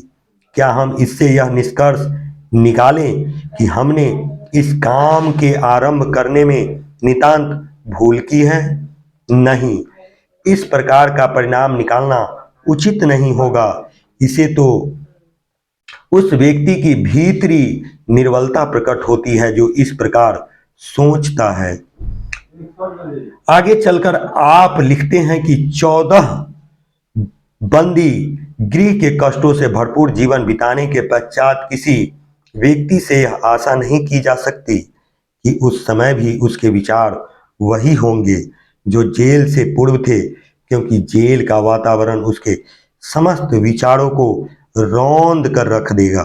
क्या हम इससे यह निष्कर्ष निकालें कि हमने इस काम के आरंभ करने में नितांत भूल की है? नहीं, इस प्रकार का परिणाम निकालना उचित नहीं होगा। इसे तो उस व्यक्ति की भीतरी निर्बलता प्रकट होती है जो इस प्रकार सोचता है। आगे चलकर आप लिखते हैं कि 14 बंदी गृह के कष्टों से भरपूर जीवन बिताने के पश्चात किसी व्यक्ति से यह आशा नहीं की जा सकती कि उस समय भी उसके विचार वही होंगे जो जेल से पूर्व थे, क्योंकि जेल का वातावरण उसके समस्त विचारों को रौंद कर रख देगा।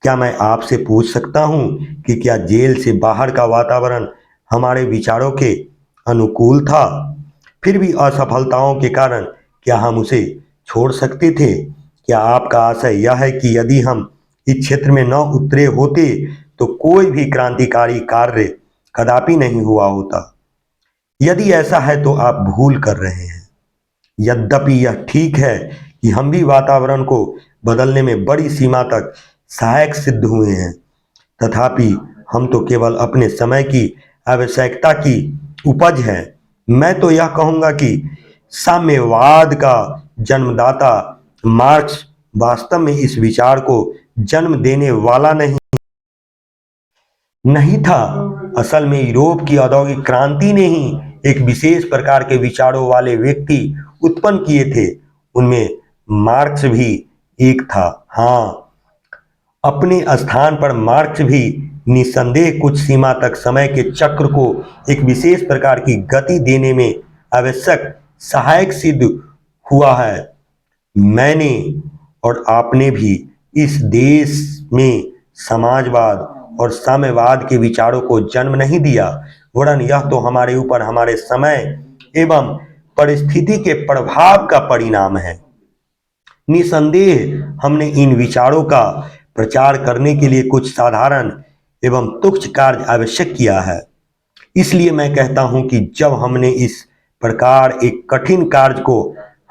क्या मैं आपसे पूछ सकता हूं कि क्या जेल से बाहर का वातावरण हमारे विचारों के अनुकूल था? फिर भी असफलताओं के कारण क्या हम उसे छोड़ सकते थे? क्या आपका आशय यह है कि यदि हम इस क्षेत्र में न उतरे होते तो कोई भी क्रांतिकारी कार्य कदापि नहीं हुआ होता? यदि ऐसा है तो आप भूल कर रहे हैं। यद्यपि यह ठीक है कि हम भी वातावरण को बदलने में बड़ी सीमा तक सहायक सिद्ध हुए हैं, तथापि हम तो केवल अपने समय की आवश्यकता की उपज हैं। मैं तो यह कहूँगा कि साम्यवाद का जन्मदाता मार्क्स वास्तव में इस विचार को जन्म देने वाला नहीं था। असल में यूरोप की औद्योगिक क्रांति ने ही एक विशेष प्रकार के विचारों वाले व्यक्ति उत्पन्न किए थे। उनमें मार्क्स भी एक था। हाँ, अपने स्थान पर मार्क्स भी निसंदेह कुछ सीमा तक समय के चक्र को एक विशेष प्रकार की गति देने में आवश्यक सहायक सिद्ध हुआ है। मैंने और आपने भी इस देश में समाजवाद और साम्यवाद के विचारों को जन्म नहीं दिया, वरन यह तो हमारे ऊपर हमारे समय एवं परिस्थिति के प्रभाव का परिणाम है। निसंदेह हमने इन विचारों का प्रचार करने के लिए कुछ साधारण एवं तुच्छ कार्य आवश्यक किया है। इसलिए मैं कहता हूं कि जब हमने इस प्रकार एक कठिन कार्य को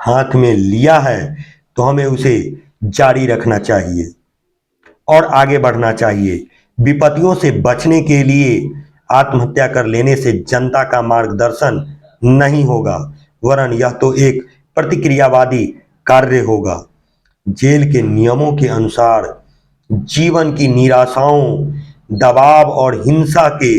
हाथ में लिया है तो हमें उसे जारी रखना चाहिए और आगे बढ़ना चाहिए। विपत्तियों से बचने के लिए आत्महत्या कर लेने से जनता का मार्गदर्शन नहीं होगा, वरन यह तो एक प्रतिक्रियावादी कार्य होगा। जेल के नियमों के अनुसार जीवन की निराशाओं, दबाव और हिंसा के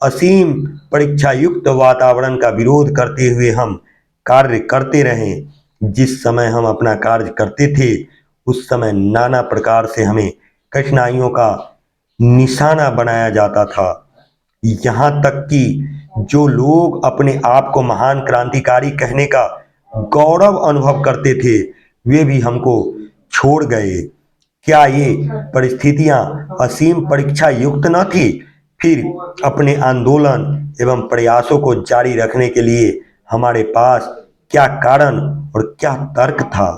असीम परीक्षा युक्त वातावरण का विरोध करते हुए हम कार्य करते रहें। जिस समय हम अपना कार्य करते थे उस समय नाना प्रकार से हमें कठिनाइयों का निशाना बनाया जाता था। यहाँ तक कि जो लोग अपने आप को महान क्रांतिकारी कहने का गौरव अनुभव करते थे वे भी हमको छोड़ गए। क्या ये परिस्थितियां असीम परीक्षा युक्त न थी? फिर अपने आंदोलन एवं प्रयासों को जारी रखने के लिए हमारे पास क्या कारण और क्या तर्क था?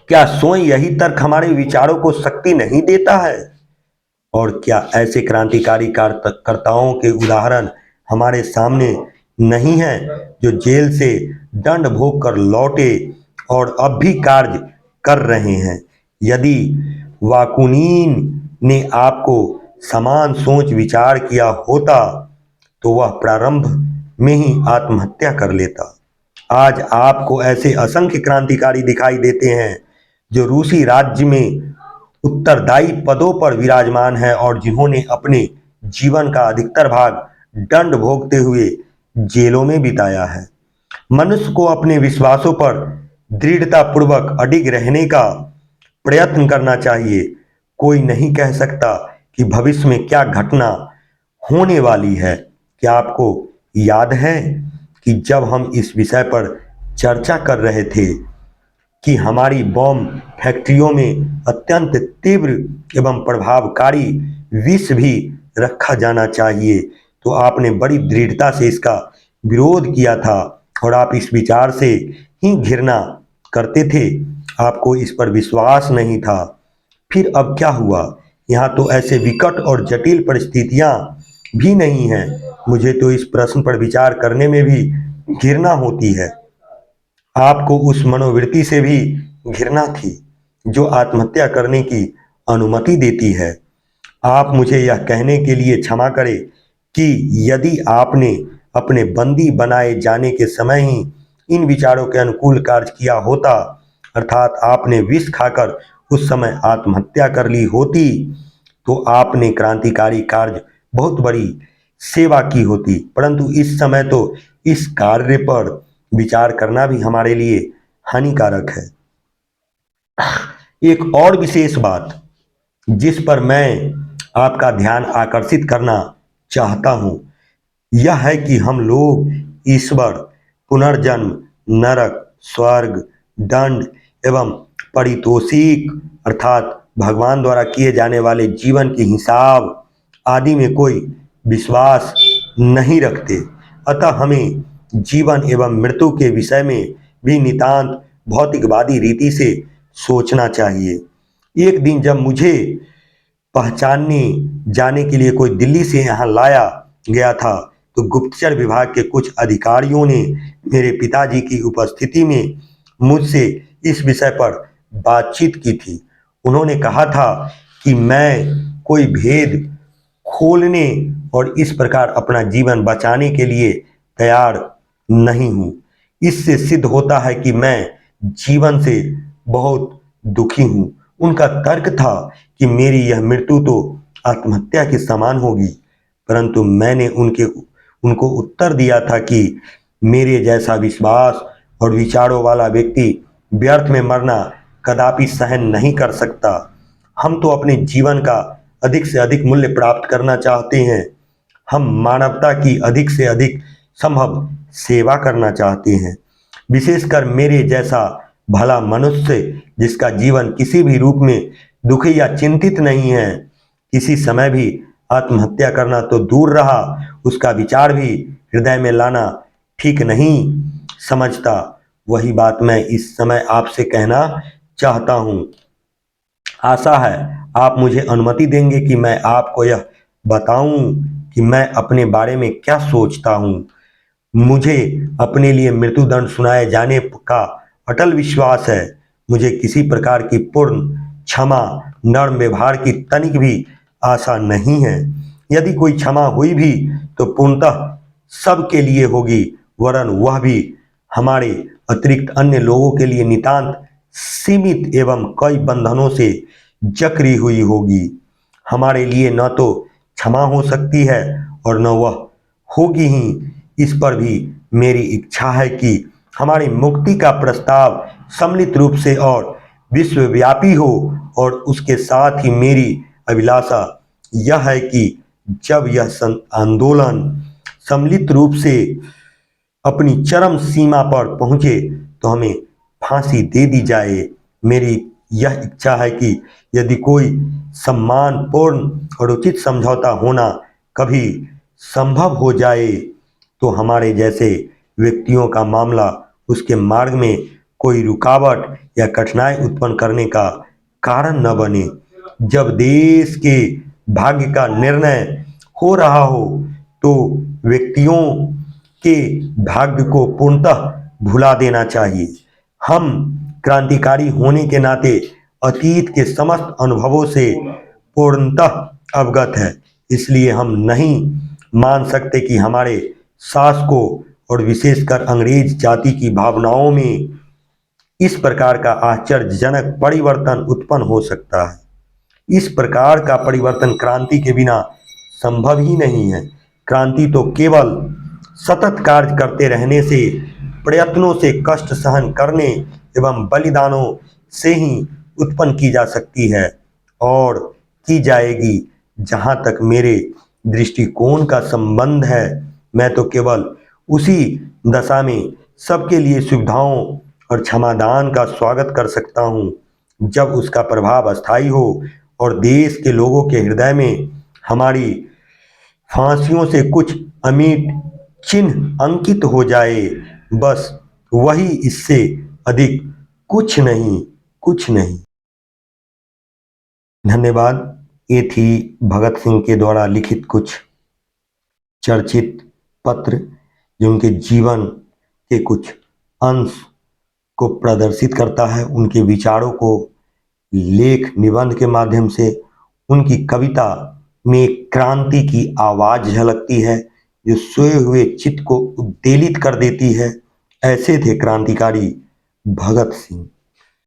क्या स्वयं यही तर्क हमारे विचारों को शक्ति नहीं देता है? और क्या ऐसे क्रांतिकारी कार्यकर्ताओं के उदाहरण हमारे सामने नहीं हैं जो जेल से दंड भोग कर लौटे और अब भी कार्य कर रहे हैं? यदि वाकुनीन ने आपको समान सोच विचार किया होता तो वह प्रारंभ में ही आत्महत्या कर लेता। आज आपको ऐसे असंख्य क्रांतिकारी दिखाई देते हैं जो रूसी राज्य में उत्तरदायी पदों पर विराजमान है और जिन्होंने अपने जीवन का अधिकतर भाग दंड भोगते हुए जेलों में बिताया है। मनुष्य को अपने विश्वासों पर दृढ़तापूर्वक अडिग रहने का प्रयत्न करना चाहिए। कोई नहीं कह सकता कि भविष्य में क्या घटना होने वाली है। क्या आपको याद है कि जब हम इस विषय पर चर्चा कर रहे थे कि हमारी बम फैक्ट्रियों में अत्यंत तीव्र एवं प्रभावकारी विष भी रखा जाना चाहिए, तो आपने बड़ी दृढ़ता से इसका विरोध किया था और आप इस विचार से ही घृणा करते थे। आपको इस पर विश्वास नहीं था। फिर अब क्या हुआ? यहाँ तो ऐसे विकट और जटिल परिस्थितियाँ भी नहीं हैं। मुझे तो इस प्रश्न पर विचार करने में भी घृणा होती है। आपको उस मनोवृत्ति से भी घृणा थी जो आत्महत्या करने की अनुमति देती है। आप मुझे यह कहने के लिए क्षमा करें कि यदि आपने अपने बंदी बनाए जाने के समय ही इन विचारों के अनुकूल कार्य किया होता, अर्थात आपने विष खाकर उस समय आत्महत्या कर ली होती, तो आपने क्रांतिकारी कार्य बहुत बड़ी सेवा की होती। परंतु इस समय तो इस कार्य पर विचार करना भी हमारे लिए हानिकारक है। एक और विशेष बात जिस पर मैं आपका ध्यान आकर्षित करना चाहता हूं, यह है कि हम लोग ईश्वर, पुनर्जन्म, नरक, स्वर्ग, दंड एवं परितोषिक अर्थात भगवान द्वारा किए जाने वाले जीवन के हिसाब आदि में कोई विश्वास नहीं रखते। अतः हमें जीवन एवं मृत्यु के विषय में भी नितांत भौतिकवादी रीति से सोचना चाहिए। एक दिन जब मुझे पहचानने जाने के लिए कोई दिल्ली से यहाँ लाया गया था, तो गुप्तचर विभाग के कुछ अधिकारियों ने मेरे पिताजी की उपस्थिति में मुझसे इस विषय पर बातचीत की थी। उन्होंने कहा था कि मैं कोई भेद खोलने और इस प्रकार अपना जीवन बचाने के लिए तैयार नहीं हूँ। इससे सिद्ध होता है कि मैं जीवन से बहुत दुखी हूँ। उनका तर्क था कि मेरी यह मृत्यु तो आत्महत्या के समान होगी, परंतु मैंने उनको उत्तर दिया था कि मेरे जैसा विश्वास और विचारों वाला व्यक्ति व्यर्थ में मरना कदापि सहन नहीं कर सकता। हम तो अपने जीवन का अधिक से अधिक मूल्य प्राप्त करना चाहते हैं। हम मानवता की अधिक से अधिक संभव सेवा करना चाहते हैं। विशेषकर मेरे जैसा भला मनुष्य जिसका जीवन किसी भी रूप में दुखी या चिंतित नहीं है, किसी समय भी आत्महत्या करना तो दूर रहा, उसका विचार भी हृदय में लाना ठीक नहीं समझता। वही बात मैं इस समय आपसे कहना चाहता हूँ। आशा है आप मुझे अनुमति देंगे कि मैं आपको यह बताऊं कि मैं अपने बारे में क्या सोचता हूँ। मुझे अपने लिए मृत्युदंड सुनाए जाने का अटल विश्वास है। मुझे किसी प्रकार की पूर्ण क्षमा, नर्म व्यवहार की तनिक भी आशा नहीं है। यदि कोई क्षमा हुई भी तो पूर्णतः सबके लिए होगी, वरन वह भी हमारे अतिरिक्त अन्य लोगों के लिए नितांत सीमित एवं कई बंधनों से जकड़ी हुई होगी। हमारे लिए न तो क्षमा हो सकती है और न वह होगी ही। इस पर भी मेरी इच्छा है कि हमारी मुक्ति का प्रस्ताव सम्मिलित रूप से और विश्वव्यापी हो, और उसके साथ ही मेरी अभिलाषा यह है कि जब यह आंदोलन सम्मिलित रूप से अपनी चरम सीमा पर पहुंचे तो हमें फांसी दे दी जाए। मेरी यह इच्छा है कि यदि कोई सम्मानपूर्ण और उचित समझौता होना कभी संभव हो जाए तो हमारे जैसे व्यक्तियों का मामला उसके मार्ग में कोई रुकावट या कठिनाई उत्पन्न करने का कारण न बने। जब देश के भाग्य का निर्णय हो रहा हो तो व्यक्तियों के भाग्य को पूर्णतः भुला देना चाहिए। हम क्रांतिकारी होने के नाते अतीत के समस्त अनुभवों से पूर्णतः अवगत है, इसलिए हम नहीं मान सकते कि हमारे शासकों और विशेषकर अंग्रेज जाति की भावनाओं में इस प्रकार का आश्चर्यजनक परिवर्तन उत्पन्न हो सकता है। इस प्रकार का परिवर्तन क्रांति के बिना संभव ही नहीं है। क्रांति तो केवल सतत कार्य करते रहने से, प्रयत्नों से, कष्ट सहन करने एवं बलिदानों से ही उत्पन्न की जा सकती है और की जाएगी। जहाँ तक मेरे दृष्टिकोण का संबंध है, मैं तो केवल उसी दशा में सबके लिए सुविधाओं और क्षमादान का स्वागत कर सकता हूँ जब उसका प्रभाव अस्थायी हो और देश के लोगों के हृदय में हमारी फांसियों से कुछ अमिट चिन्ह अंकित हो जाए। बस वही, इससे अधिक कुछ नहीं, कुछ नहीं। धन्यवाद। ये थी भगत सिंह के द्वारा लिखित कुछ चर्चित पत्र, जो उनके जीवन के कुछ अंश को प्रदर्शित करता है, उनके विचारों को लेख निबंध के माध्यम से। उनकी कविता में क्रांति की आवाज झलकती है जो सोए हुए चित्त को उद्वेलित कर देती है। ऐसे थे क्रांतिकारी भगत सिंह।